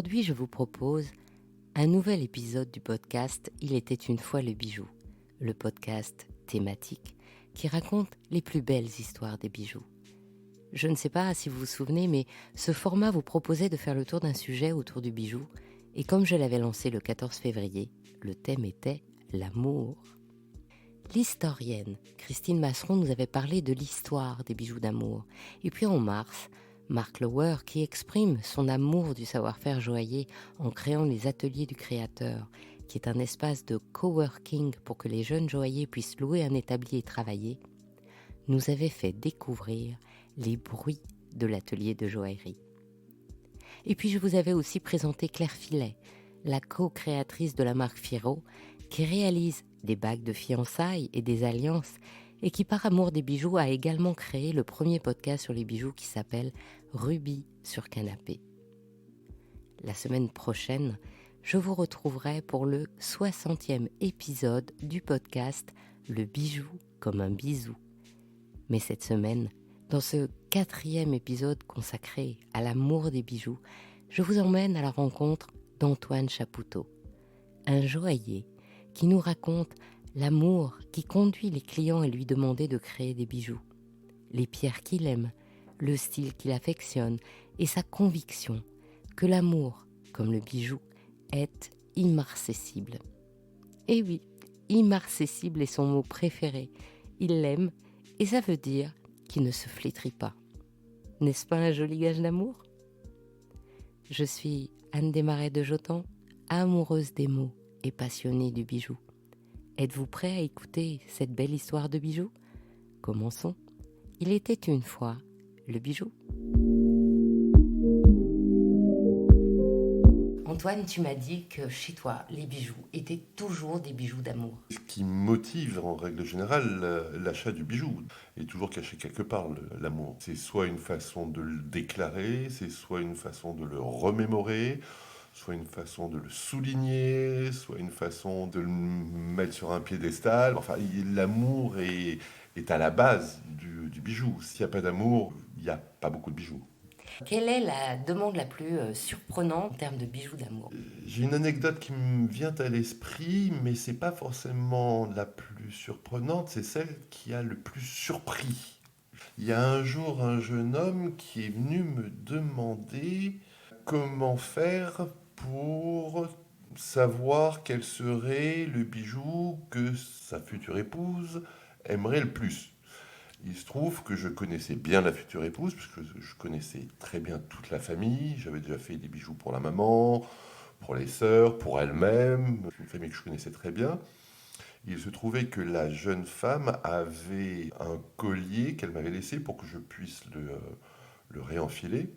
Aujourd'hui, je vous propose un nouvel épisode du podcast « Il était une fois le bijou », le podcast thématique qui raconte les plus belles histoires des bijoux. Je ne sais pas si vous vous souvenez, mais ce format vous proposait de faire le tour d'un sujet autour du bijou, et comme je l'avais lancé le 14 février, le thème était l'amour. L'historienne Christine Masseron nous avait parlé de l'histoire des bijoux d'amour. Et puis en mars, Mark Lower, qui exprime son amour du savoir-faire joaillier en créant les ateliers du créateur, qui est un espace de coworking pour que les jeunes joailliers puissent louer un établi et travailler, nous avait fait découvrir les bruits de l'atelier de joaillerie. Et puis je vous avais aussi présenté Claire Filet, la co-créatrice de la marque Firo, qui réalise des bagues de fiançailles et des alliances, et qui par amour des bijoux a également créé le premier podcast sur les bijoux qui s'appelle Rubis sur canapé. La semaine prochaine, je vous retrouverai pour le 60e épisode du podcast Le bijou comme un bisou. Mais cette semaine, dans ce 4e épisode consacré à l'amour des bijoux, je vous emmène à la rencontre d'Antoine Chapoutot, un joaillier qui nous raconte l'amour qui conduit les clients à lui demander de créer des bijoux, les pierres qu'il aime, le style qu'il affectionne et sa conviction que l'amour, comme le bijou, est immarcessible. Et oui, immarcessible est son mot préféré. Il l'aime et ça veut dire qu'il ne se flétrit pas. N'est-ce pas un joli gage d'amour ? Je suis Anne Desmarais de Jotan, amoureuse des mots et passionnée du bijou. Êtes-vous prêt à écouter cette belle histoire de bijoux ? Commençons. Il était une fois le bijou. Antoine, tu m'as dit que chez toi, les bijoux étaient toujours des bijoux d'amour. Ce qui motive en règle générale l'achat du bijou est toujours caché quelque part, l'amour. C'est soit une façon de le déclarer, c'est soit une façon de le remémorer, soit une façon de le souligner, soit une façon de le mettre sur un piédestal. Enfin, l'amour est à la base du bijou. S'il n'y a pas d'amour, il n'y a pas beaucoup de bijoux. Quelle est la demande la plus surprenante en termes de bijoux d'amour ? J'ai une anecdote qui me vient à l'esprit, mais c'est pas forcément la plus surprenante, c'est celle qui a le plus surpris. Il y a un jour un jeune homme qui est venu me demander comment faire pour savoir quel serait le bijou que sa future épouse aimerait le plus. Il se trouve que je connaissais bien la future épouse, puisque je connaissais très bien toute la famille. J'avais déjà fait des bijoux pour la maman, pour les sœurs, pour elle-même, une famille que je connaissais très bien. Il se trouvait que la jeune femme avait un collier qu'elle m'avait laissé pour que je puisse le réenfiler.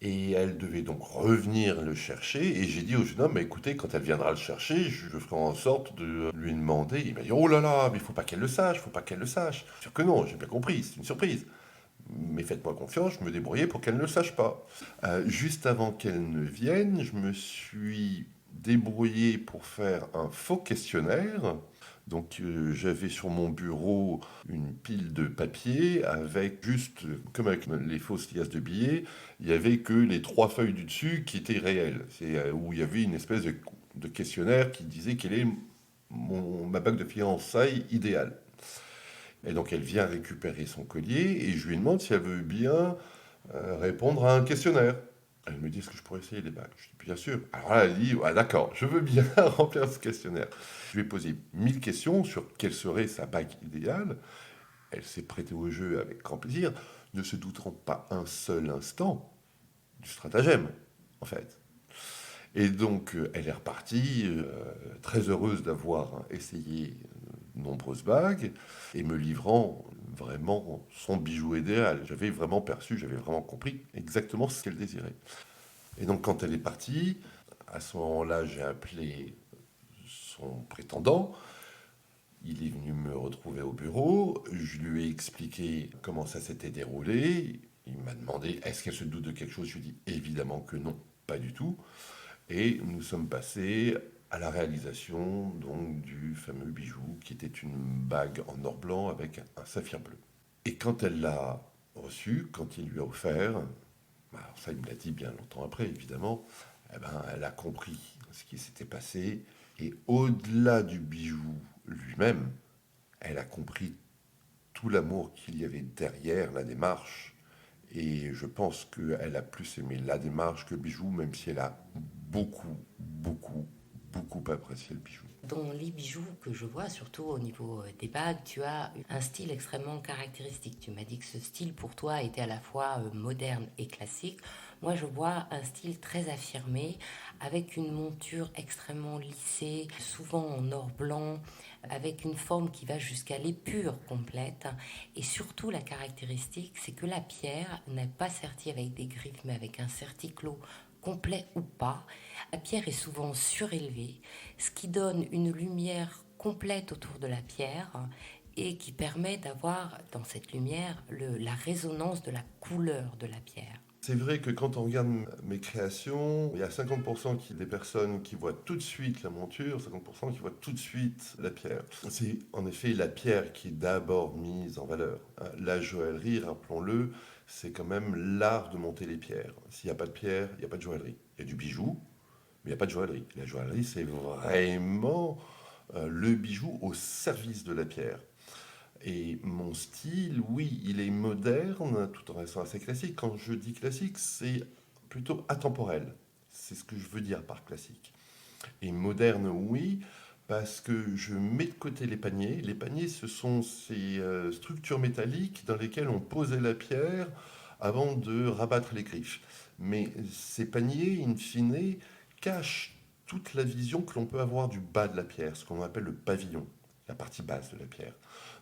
Et elle devait donc revenir le chercher. Et j'ai dit au jeune homme, écoutez, quand elle viendra le chercher, je ferai en sorte de lui demander. Il m'a dit, oh là là, mais il ne faut pas qu'elle le sache, il ne faut pas qu'elle le sache. Sûr que non, j'ai bien compris, c'est une surprise. Mais faites-moi confiance, je me débrouillais pour qu'elle ne le sache pas. Juste avant qu'elle ne vienne, je me suis débrouillé pour faire un faux questionnaire. Donc j'avais sur mon bureau une pile de papier avec juste, comme avec les fausses liasses de billets, il n'y avait que les 3 feuilles du dessus qui étaient réelles. C'est où il y avait une espèce de questionnaire qui disait quelle est ma bague de fiançailles idéale. Et donc elle vient récupérer son collier et je lui demande si elle veut bien répondre à un questionnaire. Elle me dit, est-ce que je pourrais essayer les bagues ? Je dis, bien sûr. Alors là, elle dit, d'accord, je veux bien remplir ce questionnaire. Je lui ai posé 1000 questions sur quelle serait sa bague idéale. Elle s'est prêtée au jeu avec grand plaisir, ne se doutant pas un seul instant du stratagème, en fait. Et donc, elle est repartie, très heureuse d'avoir essayé de nombreuses bagues, et me livrant vraiment son bijou idéal. J'avais vraiment compris exactement ce qu'elle désirait. Et donc, quand elle est partie, à ce moment-là, j'ai appelé son prétendant. Il est venu me retrouver au bureau. Je lui ai expliqué comment ça s'était déroulé. Il m'a demandé, est-ce qu'elle se doute de quelque chose ? Je lui ai dit, évidemment que non, pas du tout. Et nous sommes passés à la réalisation donc, du fameux bijou qui était une bague en or blanc avec un saphir bleu. Et quand elle l'a reçu, quand il lui a offert, alors ça il me l'a dit bien longtemps après évidemment, eh ben, elle a compris ce qui s'était passé. Et au-delà du bijou lui-même, elle a compris tout l'amour qu'il y avait derrière la démarche. Et je pense qu'elle a plus aimé la démarche que le bijou, même si elle a beaucoup, beaucoup, beaucoup apprécié le bijou. Dans les bijoux que je vois, surtout au niveau des bagues, tu as un style extrêmement caractéristique. Tu m'as dit que ce style pour toi était à la fois moderne et classique. Moi, je vois un style très affirmé, avec une monture extrêmement lissée, souvent en or blanc, avec une forme qui va jusqu'à l'épure complète. Et surtout, la caractéristique, c'est que la pierre n'est pas sertie avec des griffes, mais avec un certiclos complet ou pas. La pierre est souvent surélevée, ce qui donne une lumière complète autour de la pierre et qui permet d'avoir dans cette lumière la résonance de la couleur de la pierre. C'est vrai que quand on regarde mes créations, il y a 50% des personnes qui voient tout de suite la monture, 50% qui voient tout de suite la pierre. C'est en effet la pierre qui est d'abord mise en valeur. La joaillerie, rappelons-le, c'est quand même l'art de monter les pierres. S'il n'y a pas de pierre, il n'y a pas de joaillerie. Il y a du bijou, mais il n'y a pas de joaillerie. La joaillerie, c'est vraiment le bijou au service de la pierre. Et mon style, oui, il est moderne tout en restant assez classique. Quand je dis classique, c'est plutôt atemporel. C'est ce que je veux dire par classique. Et moderne, oui, parce que je mets de côté les paniers. Les paniers, ce sont ces structures métalliques dans lesquelles on posait la pierre avant de rabattre les griffes. Mais ces paniers, in fine, cachent toute la vision que l'on peut avoir du bas de la pierre, ce qu'on appelle le pavillon, la partie basse de la pierre.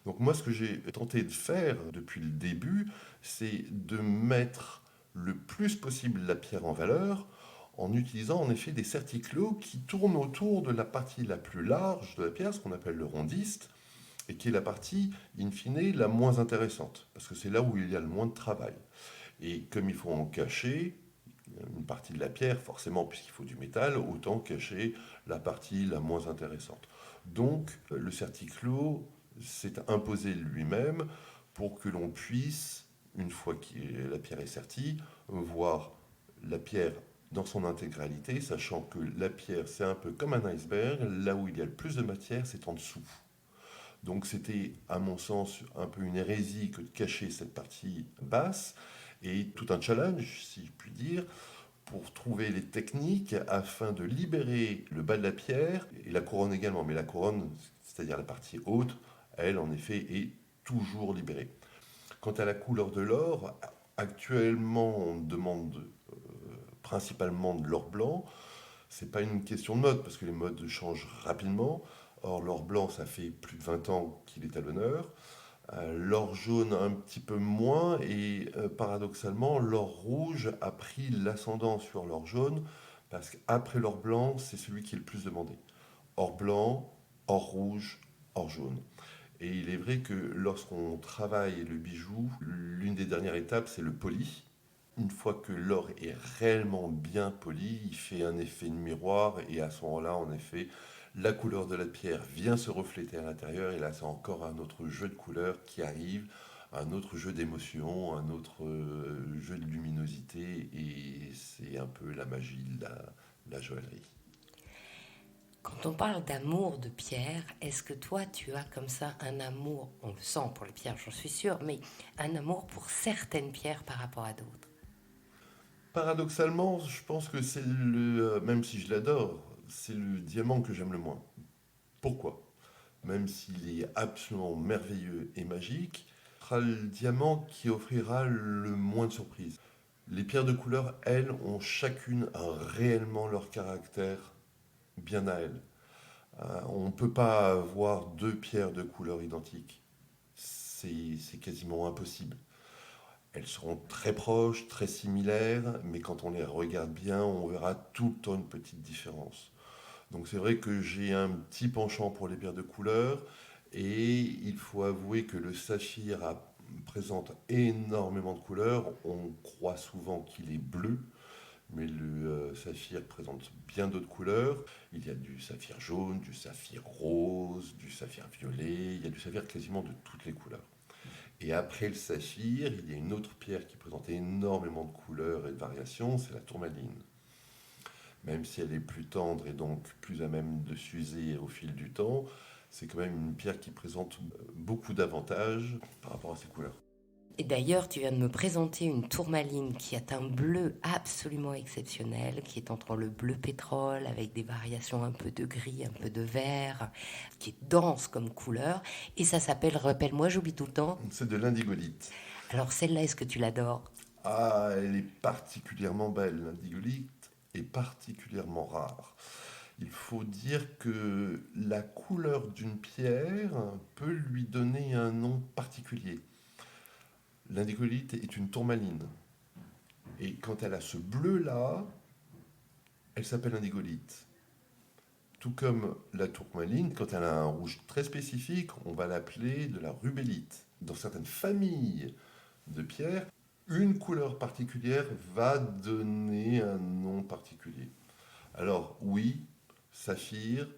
Donc moi, ce que j'ai tenté de faire depuis le début, c'est de mettre le plus possible la pierre en valeur en utilisant en effet des certiclos qui tournent autour de la partie la plus large de la pierre, ce qu'on appelle le rondiste, et qui est la partie, in fine, la moins intéressante, parce que c'est là où il y a le moins de travail. Et comme il faut en cacher une partie de la pierre, forcément, puisqu'il faut du métal, autant cacher la partie la moins intéressante. Donc, le certiclo s'est imposé lui-même pour que l'on puisse, une fois que la pierre est sertie, voir la pierre dans son intégralité, sachant que la pierre, c'est un peu comme un iceberg, là où il y a le plus de matière, c'est en dessous. Donc c'était, à mon sens, un peu une hérésie que de cacher cette partie basse, et tout un challenge, si je puis dire, pour trouver les techniques afin de libérer le bas de la pierre, et la couronne également, mais la couronne, c'est-à-dire la partie haute, elle, en effet, est toujours libérée. Quant à la couleur de l'or, actuellement, on demande principalement de l'or blanc. C'est pas une question de mode, parce que les modes changent rapidement. Or, l'or blanc, ça fait plus de 20 ans qu'il est à l'honneur. L'or jaune, un petit peu moins. Et paradoxalement, l'or rouge a pris l'ascendant sur l'or jaune, parce qu'après l'or blanc, c'est celui qui est le plus demandé. Or blanc, or rouge, or jaune. Et il est vrai que lorsqu'on travaille le bijou, l'une des dernières étapes, c'est le poli. Une fois que l'or est réellement bien poli, il fait un effet de miroir et à ce moment-là, en effet, la couleur de la pierre vient se refléter à l'intérieur et là, c'est encore un autre jeu de couleurs qui arrive, un autre jeu d'émotions, un autre jeu de luminosité et c'est un peu la magie de la joaillerie. Quand on parle d'amour de pierre, est-ce que toi tu as comme ça un amour, on le sent pour les pierres, j'en suis sûre, mais un amour pour certaines pierres par rapport à d'autres? Paradoxalement, je pense que c'est même si je l'adore, c'est le diamant que j'aime le moins. Pourquoi? Même s'il est absolument merveilleux et magique, ce sera le diamant qui offrira le moins de surprises. Les pierres de couleur, elles, ont chacune réellement leur caractère bien à elles. On ne peut pas avoir deux pierres de couleur identiques. C'est quasiment impossible. Elles seront très proches, très similaires, mais quand on les regarde bien, on verra tout le temps une petite différence. Donc c'est vrai que j'ai un petit penchant pour les pierres de couleur et il faut avouer que le saphir présente énormément de couleurs. On croit souvent qu'il est bleu, mais le saphir présente bien d'autres couleurs. Il y a du saphir jaune, du saphir rose, du saphir violet, il y a du saphir quasiment de toutes les couleurs. Et après le saphir, il y a une autre pierre qui présente énormément de couleurs et de variations, c'est la tourmaline. même si elle est plus tendre et donc plus à même de s'user au fil du temps, c'est quand même une pierre qui présente beaucoup d'avantages par rapport à ses couleurs. Et d'ailleurs, tu viens de me présenter une tourmaline qui a un bleu absolument exceptionnel, qui est entre le bleu pétrole avec des variations un peu de gris, un peu de vert, qui est dense comme couleur. Et ça s'appelle, rappelle-moi, j'oublie tout le temps. C'est de l'indigolite. Alors celle-là, est-ce que tu l'adores? Ah, elle est particulièrement belle, l'indigolite est particulièrement rare. Il faut dire que la couleur d'une pierre peut lui donner un nom particulier. L'indicolite est une tourmaline. Et quand elle a ce bleu-là, elle s'appelle indigolite. Tout comme la tourmaline, quand elle a un rouge très spécifique, on va l'appeler de la rubellite. Dans certaines familles de pierres, une couleur particulière va donner un nom particulier. Alors oui, saphir,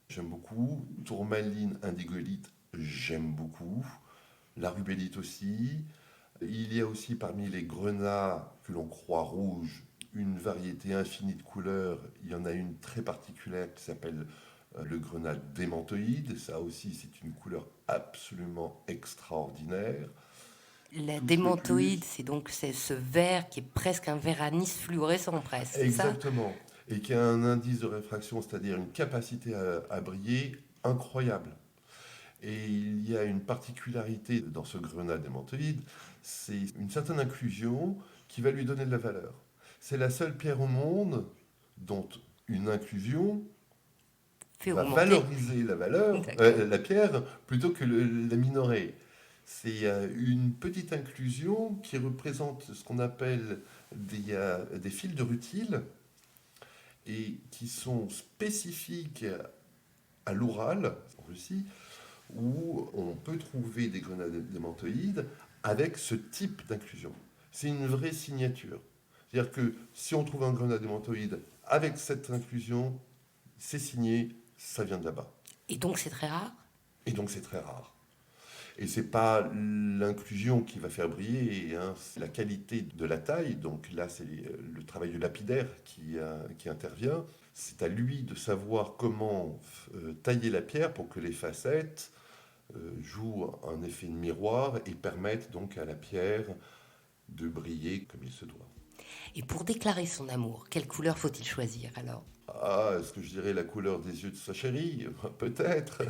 j'aime beaucoup. Tourmaline, indigolite, j'aime beaucoup. La rubellite aussi. Il y a aussi parmi les grenats que l'on croit rouges une variété infinie de couleurs. Il y en a une très particulière qui s'appelle le grenat démantoïde. Ça aussi, c'est une couleur absolument extraordinaire. La Tout de démantoïde, plus, c'est ce vert qui est presque un vert anis fluorescent presque, c'est ça? exactement. Et qui a un indice de réfraction, c'est-à-dire une capacité à briller incroyable. Et il y a une particularité dans ce grenat démantoïde, c'est une certaine inclusion qui va lui donner de la valeur. C'est la seule pierre au monde dont une inclusion Fait va augmenter. valoriser la valeur, D'accord. la pierre, plutôt que la minorer. C'est une petite inclusion qui représente ce qu'on appelle des fils de rutile et qui sont spécifiques à l'Oural, en Russie, où on peut trouver des grenades démantoïdes avec ce type d'inclusion. C'est une vraie signature. C'est-à-dire que si on trouve un grenade démantoïde avec cette inclusion, c'est signé, ça vient de là-bas. Et donc c'est très rare? Et donc c'est très rare. Et c'est pas l'inclusion qui va faire briller, hein, c'est la qualité de la taille. Donc là, c'est le travail du lapidaire qui intervient. C'est à lui de savoir comment tailler la pierre pour que les facettes jouent un effet de miroir et permettent donc à la pierre de briller comme il se doit. Et pour déclarer son amour, quelle couleur faut-il choisir alors? Ah, est-ce que je dirais la couleur des yeux de sa chérie? Peut-être.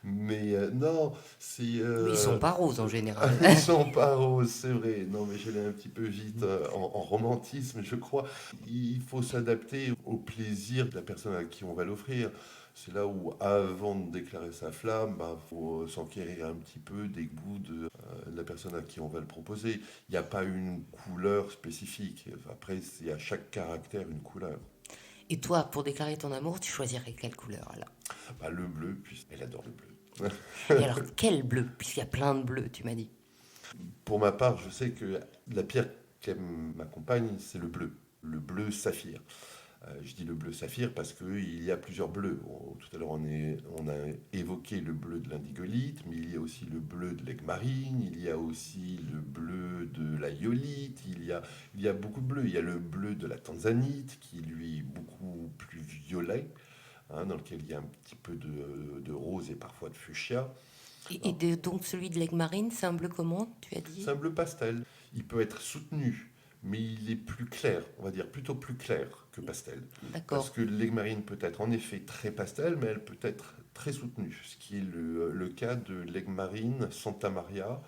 Mais non, c'est... Mais ils sont pas roses en général. Ils sont pas roses, c'est vrai. Non, mais j'allais un petit peu vite en romantisme, je crois. Il faut s'adapter au plaisir de la personne à qui on va l'offrir. C'est là où, avant de déclarer sa flamme, il faut s'enquérir un petit peu des goûts de la personne à qui on va le proposer. Il n'y a pas une couleur spécifique. Après, c'est à chaque caractère une couleur. Et toi, pour déclarer ton amour, tu choisirais quelle couleur alors? Bah, le bleu, puisqu'elle adore le bleu. Et alors quel bleu? Puisqu'il y a plein de bleus, tu m'as dit. Pour ma part, je sais que la pierre qu'aime ma compagne, c'est le bleu saphir. Je dis le bleu saphir parce qu'il y a plusieurs bleus. Tout à l'heure, on a évoqué le bleu de l'indigolite, mais il y a aussi le bleu de l'aigue-marine, il y a aussi le bleu de la iolite, il y a beaucoup de bleus. Il y a le bleu de la tanzanite, qui lui est beaucoup plus violet, hein, dans lequel il y a un petit peu de rose et parfois de fuchsia. Donc celui de l'aigle marine, c'est un bleu comment, tu as dit? C'est un bleu pastel. Il peut être soutenu, mais il est plus clair, on va dire plutôt plus clair que pastel. Parce D'accord. que l'aigle marine peut être en effet très pastel, mais elle peut être très soutenue. Ce qui est le cas de l'aigle marine Santa Maria,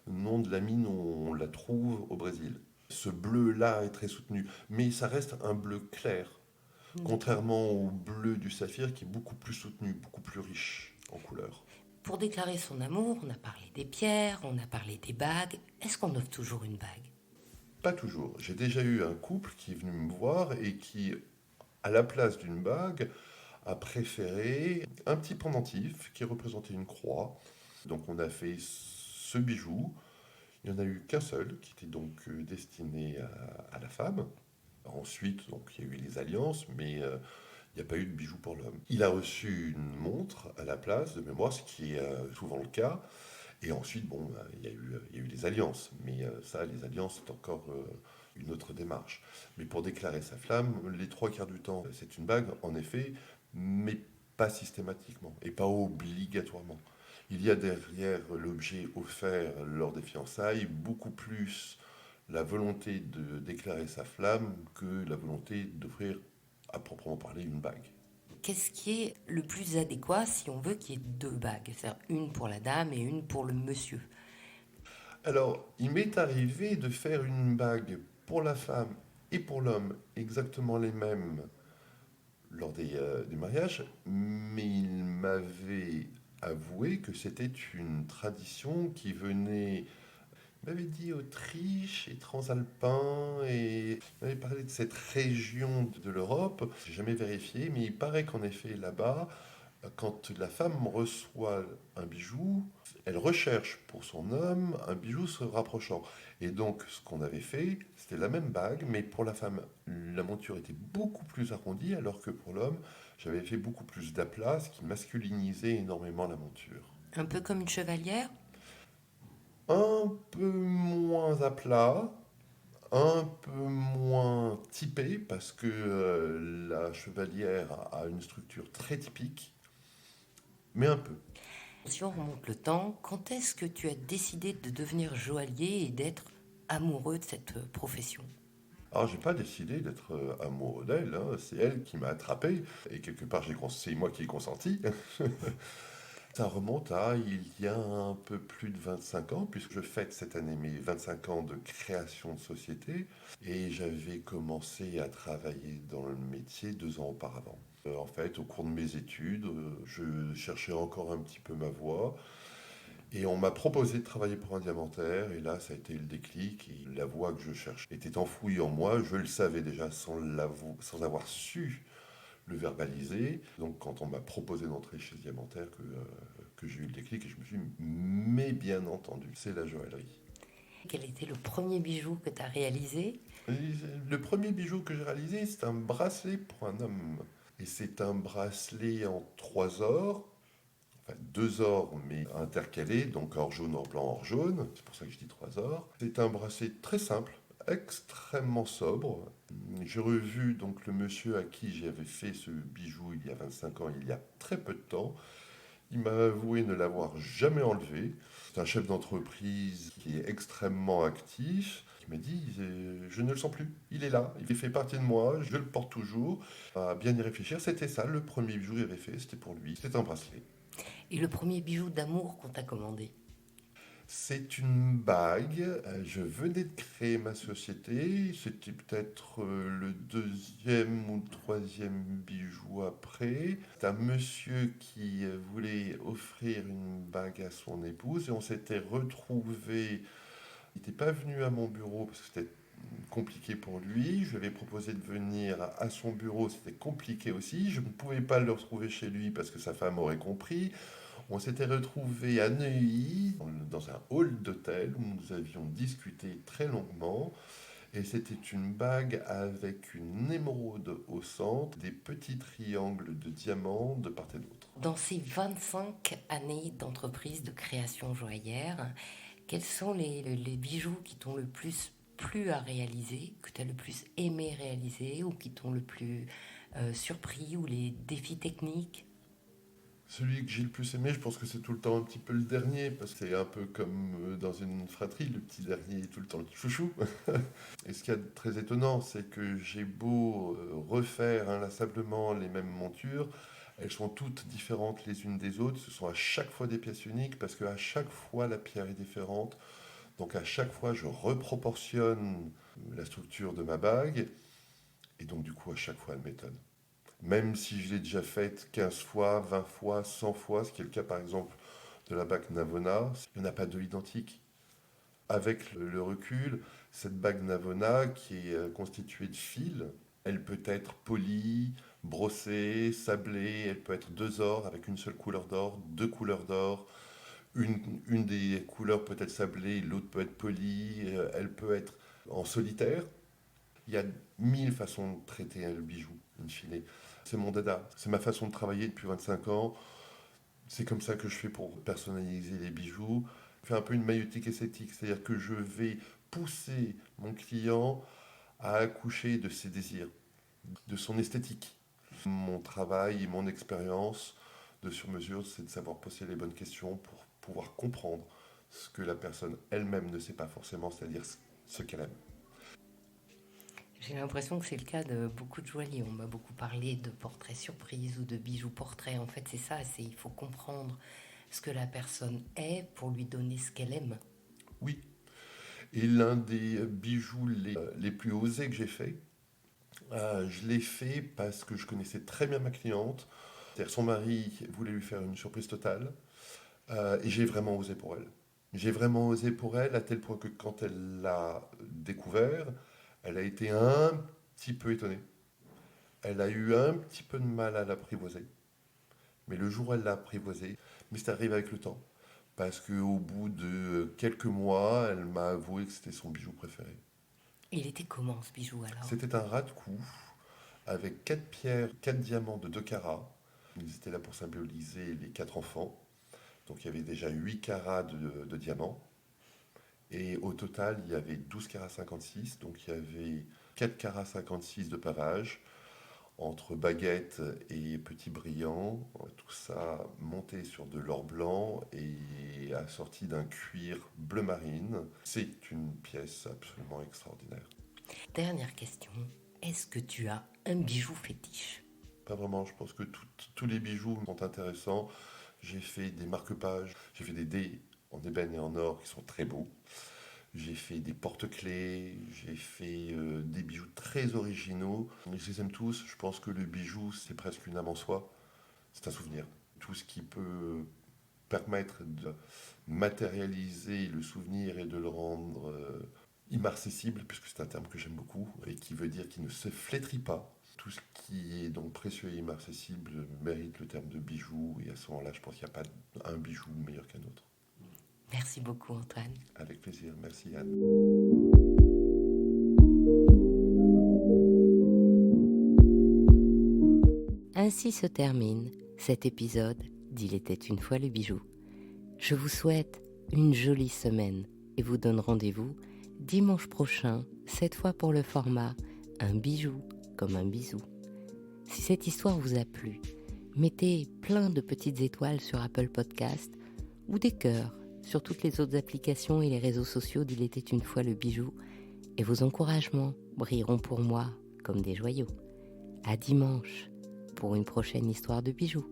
nom de la mine où on la trouve au Brésil. Ce bleu-là est très soutenu, mais ça reste un bleu clair, D'accord. contrairement au bleu du saphir qui est beaucoup plus soutenu, beaucoup plus riche en couleurs. Pour déclarer son amour, on a parlé des pierres, on a parlé des bagues. Est-ce qu'on offre toujours une bague? Pas toujours. J'ai déjà eu un couple qui est venu me voir et qui, à la place d'une bague, a préféré un petit pendentif qui représentait une croix. Donc on a fait ce bijou. Il n'y en a eu qu'un seul, qui était donc destiné à la femme. Ensuite, donc, il y a eu les alliances, mais il n'y a pas eu de bijou pour l'homme. Il a reçu une montre à la place de mémoire, ce qui est souvent le cas. Et ensuite, bon, il y a eu les alliances. Mais ça, les alliances, c'est encore une autre démarche. Mais pour déclarer sa flamme, les trois quarts du temps, c'est une bague, en effet, mais pas systématiquement et pas obligatoirement. Il y a derrière l'objet offert lors des fiançailles beaucoup plus la volonté de déclarer sa flamme que la volonté d'offrir à proprement parler une bague. Qu'est-ce qui est le plus adéquat si on veut qu'il y ait deux bagues, c'est-à-dire une pour la dame et une pour le monsieur? Alors, il m'est arrivé de faire une bague pour la femme et pour l'homme, exactement les mêmes lors des mariages, mais il m'avait avoué que c'était une tradition qui venait, il m'avait dit Autriche et Transalpin, et il m'avait parlé de cette région de l'Europe. J'ai jamais vérifié, mais il paraît qu'en effet là-bas, quand la femme reçoit un bijou, elle recherche pour son homme un bijou se rapprochant. Et donc, ce qu'on avait fait, c'était la même bague, mais pour la femme, la monture était beaucoup plus arrondie, alors que pour l'homme, j'avais fait beaucoup plus d'aplat, ce qui masculinisait énormément la monture. Un peu comme une chevalière? Un peu moins à plat, un peu moins typé, parce que la chevalière a une structure très typique, mais un peu. Si on remonte le temps, quand est-ce que tu as décidé de devenir joaillier et d'être amoureux de cette profession? Alors, j'ai pas décidé d'être amoureux d'elle, hein, c'est elle qui m'a attrapé, et quelque part, c'est moi qui ai consenti. Ça remonte à il y a un peu plus de 25 ans, puisque je fête cette année mes 25 ans de création de société, et j'avais commencé à travailler dans le métier 2 ans auparavant. En fait, au cours de mes études, je cherchais encore un petit peu ma voie, et on m'a proposé de travailler pour un diamantaire, et là, ça a été le déclic, et la voie que je cherchais était enfouie en moi, je le savais déjà sans avoir su le verbaliser. Donc quand on m'a proposé d'entrer chez Diamantaire, que j'ai eu le déclic et je me suis dit, mais bien entendu, c'est la joaillerie. Quel était le premier bijou que tu as réalisé? Et le premier bijou que j'ai réalisé, c'est un bracelet pour un homme. Et c'est un bracelet en 3 ors, enfin 2 ors mais intercalés, donc or jaune, or blanc, or jaune. C'est pour ça que je dis 3 ors. C'est un bracelet très simple, extrêmement sobre. J'ai revu donc le monsieur à qui j'avais fait ce bijou il y a 25 ans, il y a très peu de temps. Il m'a avoué ne l'avoir jamais enlevé. C'est un chef d'entreprise qui est extrêmement actif. Il m'a dit, je ne le sens plus. Il est là, il fait partie de moi, je le porte toujours. À bien y réfléchir, c'était ça, le premier bijou que j'avais fait, c'était pour lui. C'était un bracelet. Et le premier bijou d'amour qu'on t'a commandé? C'est une bague. Je venais de créer ma société. C'était peut-être le deuxième ou le troisième bijou après. C'est un monsieur qui voulait offrir une bague à son épouse et on s'était retrouvés. Il n'était pas venu à mon bureau parce que c'était compliqué pour lui. Je lui avais proposé de venir à son bureau, c'était compliqué aussi. Je ne pouvais pas le retrouver chez lui parce que sa femme aurait compris. On s'était retrouvés à Neuilly, dans un hall d'hôtel, où nous avions discuté très longuement. Et c'était une bague avec une émeraude au centre, des petits triangles de diamants de part et d'autre. Dans ces 25 années d'entreprise de création joaillère, quels sont les bijoux qui t'ont le plus plu à réaliser, que tu as le plus aimé réaliser ou qui t'ont le plus surpris, ou les défis techniques? Celui que j'ai le plus aimé, je pense que c'est tout le temps un petit peu le dernier, parce que c'est un peu comme dans une fratrie, le petit dernier est tout le temps le chouchou. Et ce qu'il y a de très étonnant, c'est que j'ai beau refaire inlassablement les mêmes montures, elles sont toutes différentes les unes des autres, ce sont à chaque fois des pièces uniques, parce qu'à chaque fois la pierre est différente, donc à chaque fois je reproportionne la structure de ma bague, et donc du coup à chaque fois elle m'étonne. Même si je l'ai déjà faite 15 fois, 20 fois, 100 fois, ce qui est le cas par exemple de la bague Navona, il n'y en a pas deux identiques. Avec le recul, cette bague Navona qui est constituée de fils, elle peut être polie, brossée, sablée, elle peut être 2 ors avec une seule couleur d'or, 2 couleurs d'or, une des couleurs peut être sablée, l'autre peut être polie, elle peut être en solitaire. Il y a 1000 façons de traiter le bijou, in fine. C'est mon dada, c'est ma façon de travailler depuis 25 ans. C'est comme ça que je fais pour personnaliser les bijoux. Je fais un peu une maïeutique esthétique, c'est-à-dire que je vais pousser mon client a accouché de ses désirs, de son esthétique. Mon travail et mon expérience de sur-mesure, c'est de savoir poser les bonnes questions pour pouvoir comprendre ce que la personne elle-même ne sait pas forcément, c'est-à-dire ce qu'elle aime. J'ai l'impression que c'est le cas de beaucoup de joailliers. On m'a beaucoup parlé de portraits surprises ou de bijoux portraits. En fait, c'est ça, il faut comprendre ce que la personne est pour lui donner ce qu'elle aime. Oui, et l'un des bijoux les plus osés que j'ai fait, je l'ai fait parce que je connaissais très bien ma cliente. C'est-à-dire son mari voulait lui faire une surprise totale, et j'ai vraiment osé pour elle. J'ai vraiment osé pour elle à tel point que quand elle l'a découvert, elle a été un petit peu étonnée. Elle a eu un petit peu de mal à l'apprivoiser. Mais le jour où elle l'a apprivoisé, mais c'est arrivé avec le temps. Parce qu'au bout de quelques mois, elle m'a avoué que c'était son bijou préféré. Il était comment ce bijou alors? C'était un ras de cou avec 4 pierres, 4 diamants de 2 carats. Ils étaient là pour symboliser les 4 enfants. Donc il y avait déjà 8 carats de diamants. Et au total, il y avait 12 carats 56. Donc il y avait 4 carats 56 de pavage, entre baguettes et petits brillants. Tout ça monté sur de l'or blanc et assorti d'un cuir bleu marine. C'est une pièce absolument extraordinaire. Dernière question, est-ce que tu as un bijou fétiche? Pas vraiment, je pense que tous les bijoux sont intéressants. J'ai fait des marque-pages, j'ai fait des dés en ébène et en or qui sont très beaux. J'ai fait des porte-clés, j'ai fait des bijoux très originaux. Je les aime tous, je pense que le bijou c'est presque une âme en soi, c'est un souvenir. Tout ce qui peut permettre de matérialiser le souvenir et de le rendre immarcessible, puisque c'est un terme que j'aime beaucoup, et qui veut dire qu'il ne se flétrit pas. Tout ce qui est donc précieux et immarcessible mérite le terme de bijou, et à ce moment-là, je pense qu'il n'y a pas un bijou meilleur qu'un autre. Merci beaucoup Antoine. Avec plaisir, merci Anne. Ainsi se termine cet épisode d'Il était une fois le bijou. Je vous souhaite une jolie semaine et vous donne rendez-vous dimanche prochain, cette fois pour le format Un bijou comme un bisou. Si cette histoire vous a plu, mettez plein de petites étoiles sur Apple Podcast ou des cœurs sur toutes les autres applications et les réseaux sociaux d'Il était une fois le bijou, et vos encouragements brilleront pour moi comme des joyaux. À dimanche pour une prochaine histoire de bijoux.